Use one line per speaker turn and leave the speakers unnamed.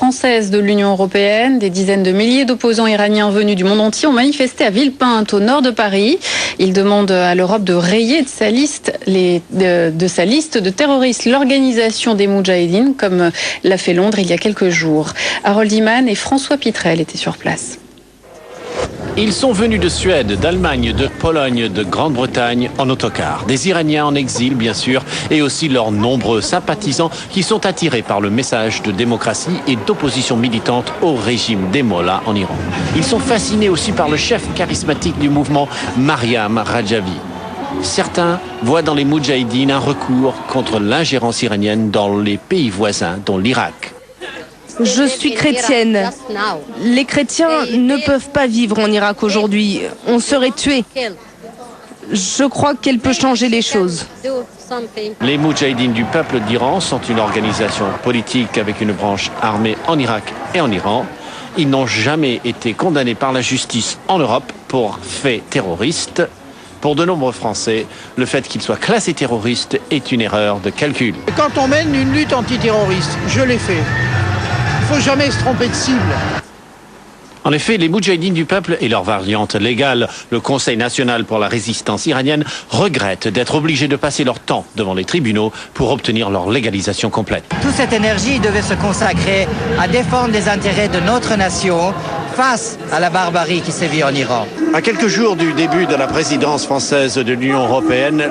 Française de l'Union européenne, des dizaines de milliers d'opposants iraniens venus du monde entier ont manifesté à Villepinte, au nord de Paris. Ils demandent à l'Europe de rayer de sa liste de terroristes l'organisation des Moudjahidines, comme l'a fait Londres il y a quelques jours. Harold Iman et François Pitrel étaient sur place.
Ils sont venus de Suède, d'Allemagne, de Pologne, de Grande-Bretagne en autocar. Des Iraniens en exil, bien sûr, et aussi leurs nombreux sympathisants qui sont attirés par le message de démocratie et d'opposition militante au régime des mollahs en Iran. Ils sont fascinés aussi par le chef charismatique du mouvement, Mariam Rajavi. Certains voient dans les Moudjahidines un recours contre l'ingérence iranienne dans les pays voisins, dont l'Irak.
Je suis chrétienne. Les chrétiens ne peuvent pas vivre en Irak aujourd'hui. On serait tués. Je crois qu'elle peut changer les choses.
Les Moudjahidines du peuple d'Iran sont une organisation politique avec une branche armée en Irak et en Iran. Ils n'ont jamais été condamnés par la justice en Europe pour faits terroristes. Pour de nombreux Français, le fait qu'ils soient classés terroristes est une erreur de calcul.
Quand on mène une lutte antiterroriste, je l'ai fait. Il ne faut jamais se tromper de cible.
En effet, les Moudjahidines du peuple et leur variante légale, le Conseil national pour la résistance iranienne, regrettent d'être obligés de passer leur temps devant les tribunaux pour obtenir leur légalisation complète.
Toute cette énergie devait se consacrer à défendre les intérêts de notre nation face à la barbarie qui sévit en Iran.
À quelques jours du début de la présidence française de l'Union européenne,